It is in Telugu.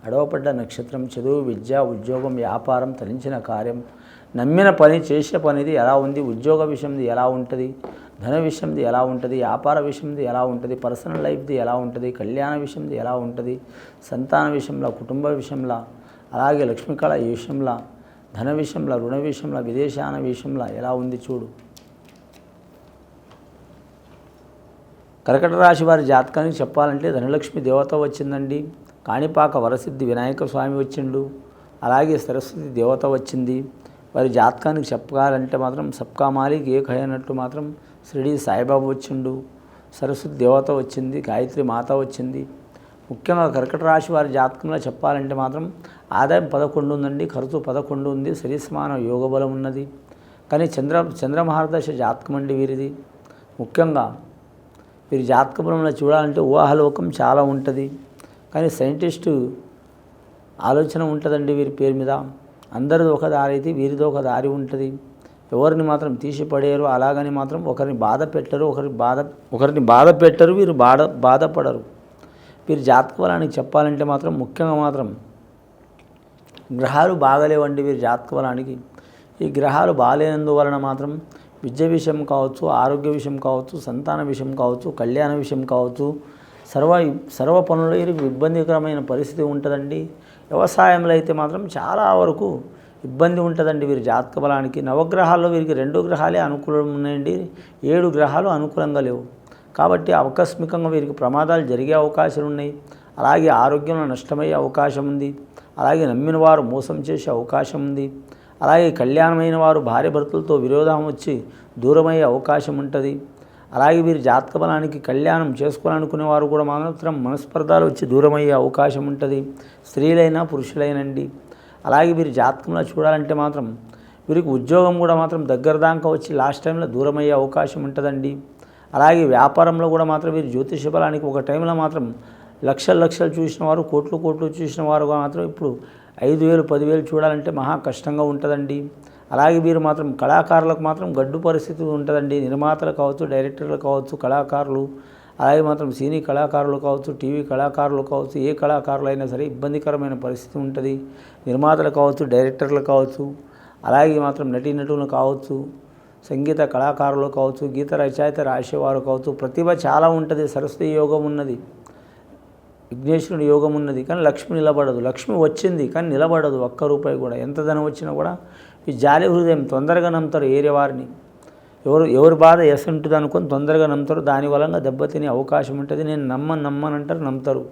అడవపడ్డ నక్షత్రం, చదువు, విద్య, ఉద్యోగం, వ్యాపారం, తరించిన కార్యం, నమ్మిన పని, చేసే పనిది ఎలా ఉంది, ఉద్యోగ విషయంది ఎలా ఉంటుంది, ధన విషయంది ఎలా ఉంటుంది, వ్యాపార విషయంది ఎలా ఉంటుంది, పర్సనల్ లైఫ్ది ఎలా ఉంటుంది, కళ్యాణ విషయంది ఎలా ఉంటుంది, సంతాన విషయంలో, కుటుంబ విషయంలో, అలాగే లక్ష్మీకళ ఈ విషయంలో, ధన విషయంలో, రుణ విషయంలో, విదేశాన విషయంలో ఎలా ఉంది చూడు. కర్కట రాశి వారి జాతకానికి చెప్పాలంటే ధనలక్ష్మి దేవత వచ్చిందండి. కాణిపాక వరసిద్ధి వినాయక స్వామి వచ్చిండు. అలాగే సరస్వతి దేవత వచ్చింది. వారి జాతకానికి చెప్పాలంటే మాత్రం సబ్కా మాలిక్ ఏక్ హై అన్నట్టు మాత్రం షిరిడి సాయిబాబా వచ్చిండు. సరస్వతి దేవత వచ్చింది. గాయత్రి మాత వచ్చింది. ముఖ్యంగా కర్కట రాశి వారి జాతకంలో చెప్పాలంటే మాత్రం ఆదాయం 11 ఉందండి, ఖర్చు 11 ఉంది, సరిసమాన యోగ బలం ఉన్నది. కానీ చంద్రమహారదశ జాతకం అండి వీరిది. ముఖ్యంగా వీరి జాతక బలంలో చూడాలంటే ఊహాలోకం చాలా ఉంటుంది. కానీ సైంటిస్టు ఆలోచన ఉంటుందండి వీరి పేరు మీద. అందరిది ఒక దారి అయితే వీరిది ఒక దారి ఉంటుంది. ఎవరిని మాత్రం తీసిపడేరు. అలాగని మాత్రం ఒకరిని బాధ పెట్టరు. వీరు బాధపడరు. వీరి జాతక బలానికి చెప్పాలంటే మాత్రం ముఖ్యంగా మాత్రం గ్రహాలు బాగలేవండి వీరి జాతక బలానికి. ఈ గ్రహాలు బాగాలేనందువలన మాత్రం విద్య విషయం కావచ్చు, ఆరోగ్య విషయం కావచ్చు, సంతాన విషయం కావచ్చు, కళ్యాణ విషయం కావచ్చు, సర్వ పనుల్లో వీరికి ఇబ్బందికరమైన పరిస్థితి ఉంటుందండి. వ్యవసాయంలో అయితే మాత్రం చాలా వరకు ఇబ్బంది ఉంటుందండి వీరి జాతక బలానికి. నవగ్రహాల్లో వీరికి 2 గ్రహాలే అనుకూలం ఉన్నాయండి, 7 గ్రహాలు అనుకూలంగా లేవు. కాబట్టి ఆకస్మికంగా వీరికి ప్రమాదాలు జరిగే అవకాశాలు ఉన్నాయి. అలాగే ఆరోగ్యంలో నష్టమయ్యే అవకాశం ఉంది. అలాగే నమ్మిన వారు మోసం చేసే అవకాశం ఉంది. అలాగే కళ్యాణమైన వారు భార్య భర్తలతో విరోధం వచ్చి దూరమయ్యే అవకాశం ఉంటుంది. అలాగే వీరి జాతక బలానికి కళ్యాణం చేసుకోవాలనుకునే వారు కూడా మాత్రం మనస్పర్ధాలు వచ్చి దూరమయ్యే అవకాశం ఉంటుంది. స్త్రీలైనా పురుషులైనండి. అలాగే వీరి జాతకంలో చూడాలంటే మాత్రం వీరికి ఉద్యోగం కూడా మాత్రం దగ్గర దాకా వచ్చి లాస్ట్ టైంలో దూరమయ్యే అవకాశం ఉంటుందండి. అలాగే వ్యాపారంలో కూడా మాత్రం వీరి జ్యోతిష బలానికి ఒక టైంలో మాత్రం లక్షలు చూసిన వారు, కోట్లు చూసిన వారుగా మాత్రం ఇప్పుడు 5,000 10,000 చూడాలంటే మహా కష్టంగా ఉంటుందండి. అలాగే వీరు మాత్రం కళాకారులకు మాత్రం గడ్డు పరిస్థితి ఉంటుందండి. నిర్మాతలు కావచ్చు, డైరెక్టర్లు కావచ్చు, కళాకారులు, అలాగే మాత్రం సినీ కళాకారులు కావచ్చు, టీవీ కళాకారులు కావచ్చు, ఏ కళాకారులు అయినా సరే ఇబ్బందికరమైన పరిస్థితి ఉంటుంది. నిర్మాతలు కావచ్చు, డైరెక్టర్లు కావచ్చు, అలాగే మాత్రం నటీనటులు కావచ్చు, సంగీత కళాకారులు కావచ్చు, గీత రచయిత రాసేవారు కావచ్చు, ప్రతిభ చాలా ఉంటుంది. సరస్వతి యోగం ఉన్నది, విఘ్నేశ్వరుని యోగం ఉన్నది. కానీ లక్ష్మి నిలబడదు. లక్ష్మి వచ్చింది కానీ నిలబడదు. ఒక్క రూపాయి కూడా, ఎంత ధనం వచ్చినా కూడా ఈ జాలి హృదయం తొందరగా నమ్ముతారు. ఏరే వారిని ఎవరి బాధ ఉంటుంది అనుకొని తొందరగా నమ్ముతారు. దాని వలన దెబ్బతినే అవకాశం ఉంటుంది. నేను నమ్మనంటారు, నమ్ముతారు.